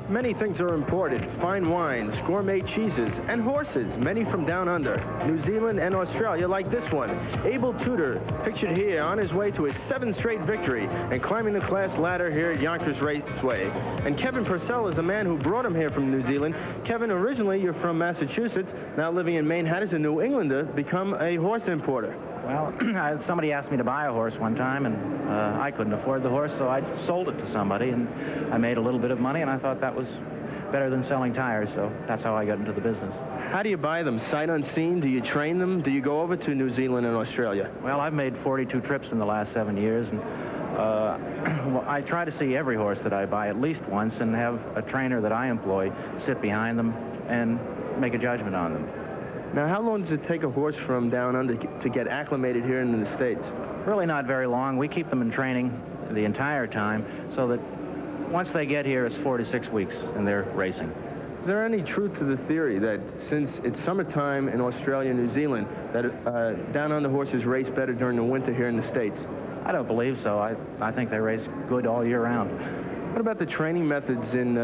Many things are imported: fine wines, gourmet cheeses, and horses, many from down under, New Zealand and Australia, like this one. Abel Tudor, pictured here on his way to his 7th straight victory and climbing the class ladder here at Yonkers Raceway. And Kevin Purcell is the man who brought him here from New Zealand. Kevin, originally you're from Massachusetts, now living in Maine. How does a New Englander become a horse importer? Well, somebody asked me to buy a horse one time, and I couldn't afford the horse, so I sold it to somebody, and I made a little bit of money, and I thought that was better than selling tires, so that's how I got into the business. How do you buy them? Sight unseen? Do you train them? Do you go over to New Zealand and Australia? Well, I've made 42 trips in the last 7 years, and well, I try to see every horse that I buy at least once and have a trainer that I employ sit behind them and make a judgment on them. Now, how long does it take a horse from down under to get acclimated here in the States? Really not very long. We keep them in training the entire time so that once they get here, it's 4 to 6 weeks and they're racing. Is there any truth to the theory that since it's summertime in Australia and New Zealand, that down under horses race better during the winter here in the States? I don't believe so. I think they race good all year round. What about the training methods in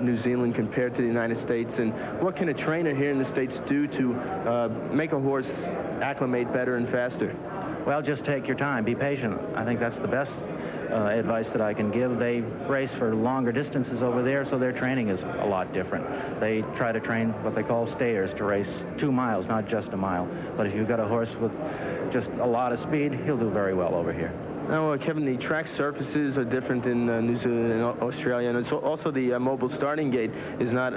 New Zealand compared to the United States, and what can a trainer here in the States do to make a horse acclimate better and faster? Well, just take your time. Be patient. I think that's the best advice that I can give. They race for longer distances over there, so their training is a lot different. They try to train what they call stayers to race 2 miles, not just a mile. But if you've got a horse with just a lot of speed, he'll do very well over here. Now, Kevin, the track surfaces are different in New Zealand and Australia, and it's also the mobile starting gate is not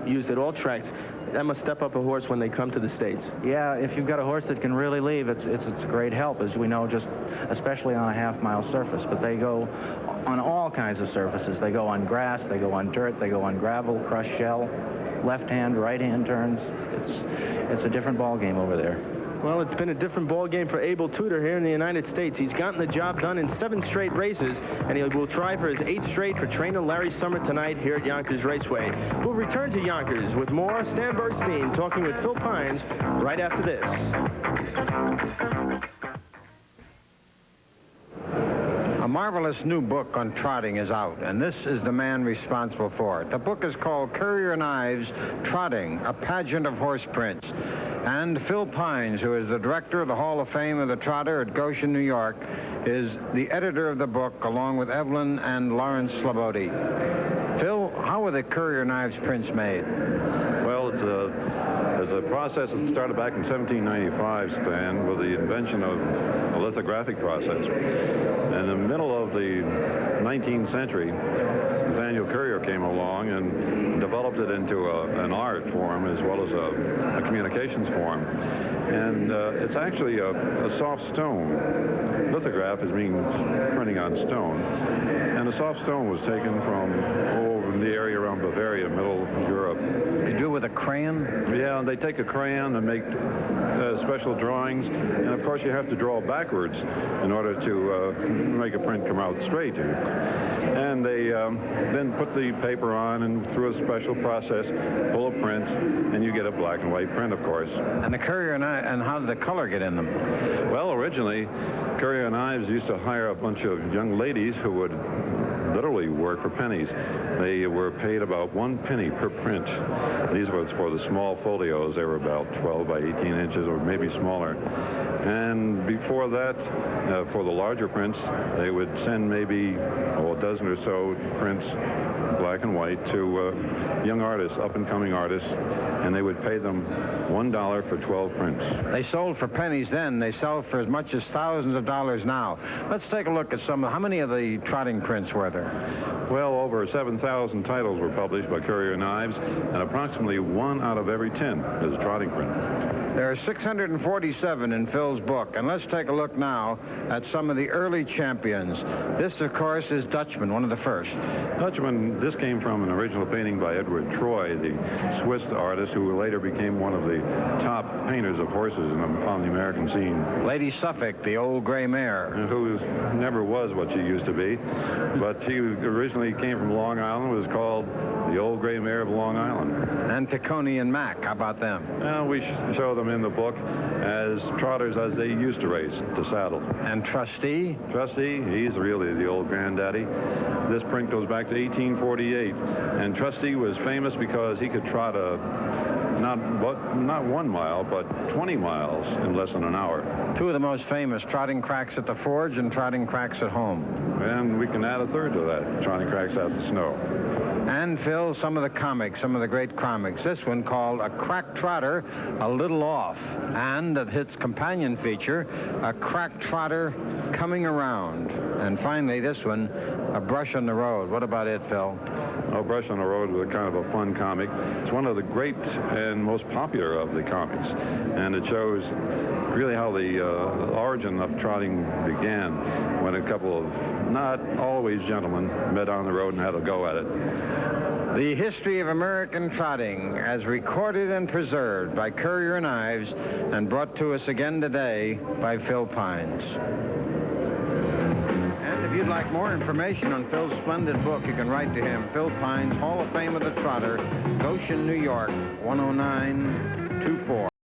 used at all tracks. That must step up a horse when they come to the States. Yeah, if you've got a horse that can really leave, it's a great help, as we know, just especially on a half-mile surface. But they go on all kinds of surfaces. They go on grass, they go on dirt, they go on gravel, crushed shell, left-hand, right-hand turns. It's a different ball game over there. Well, it's been a different ball game for Abel Tudor here in the United States. He's gotten the job done in 7 straight races, and he will try for his 8th straight for trainer Larry Summer tonight here at Yonkers Raceway. We'll return to Yonkers with more Stan Bergstein talking with Phil Pines right after this. A marvelous new book on trotting is out, and this is the man responsible for it. The book is called Currier and Ives, Trotting, a Pageant of Horse Prints. And Phil Pines, who is the director of the Hall of Fame of the Trotter at Goshen, New York, is the editor of the book, along with Evelyn and Lawrence Slabody. Phil, how were the Currier and Ives prints made? Well, it's a process that started back in 1795, Stan, with the invention of a lithographic process. In the middle of the 19th century, Nathaniel Currier came along and developed it into an art form as well as a communications form. And it's actually a soft stone. Lithograph is printing on stone. And the soft stone was taken from over the area around Bavaria, middle Europe. They do it with a crayon? Yeah, they take a crayon and make special drawings. And, of course, you have to draw backwards in order to make a print come out straight. And they then put the paper on and through a special process, pull a print, and you get a black and white print, of course. And the Currier and how did the color get in them? Well, originally, Currier and Ives used to hire a bunch of young ladies who would literally work for pennies. They were paid about 1 penny per print. These were for the small folios. They were about 12 by 18 inches or maybe smaller. And before that, for the larger prints, they would send maybe a dozen or so prints, black and white, to young artists, up-and-coming artists, and they would pay them $1 for 12 prints. They sold for pennies then. They sell for as much as thousands of dollars now. Let's take a look at how many of the trotting prints were there? Well, over 7,000 titles were published by Currier and Ives, and approximately 1 out of every 10 is a trotting print. There are 647 in Phil's book, and let's take a look now at some of the early champions. This, of course, is Dutchman, one of the first. Dutchman, this came from an original painting by Edward Troy, the Swiss artist who later became one of the top painters of horses on the American scene. Lady Suffolk, the old gray mare. Who never was what she used to be, but she originally came from Long Island, was called the old gray mare of Long Island. And Tacony and Mack, how about them? Well, we show them in the book as trotters as they used to race, to saddle. And And Trustee? Trustee, he's really the old granddaddy. This print goes back to 1848. And Trustee was famous because he could trot not 1 mile, but 20 miles in less than an hour. Two of the most famous, Trotting Cracks at the Forge and Trotting Cracks at Home. And we can add a third to that, Trotting Cracks Out the Snow. And, Phil, some of the comics, some of the great comics. This one called A Crack Trotter, A Little Off. And its companion feature, A Crack Trotter Coming Around. And finally, this one, A Brush on the Road. What about it, Phil? Oh, Brush on the Road was kind of a fun comic. It's one of the great and most popular of the comics. And it shows really how the origin of trotting began when a couple of not always gentlemen met on the road and had a go at it. The history of American trotting, as recorded and preserved by Currier and Ives, and brought to us again today by Phil Pines. And if you'd like more information on Phil's splendid book, you can write to him, Phil Pines, Hall of Fame of the Trotter, Goshen, New York, 10924.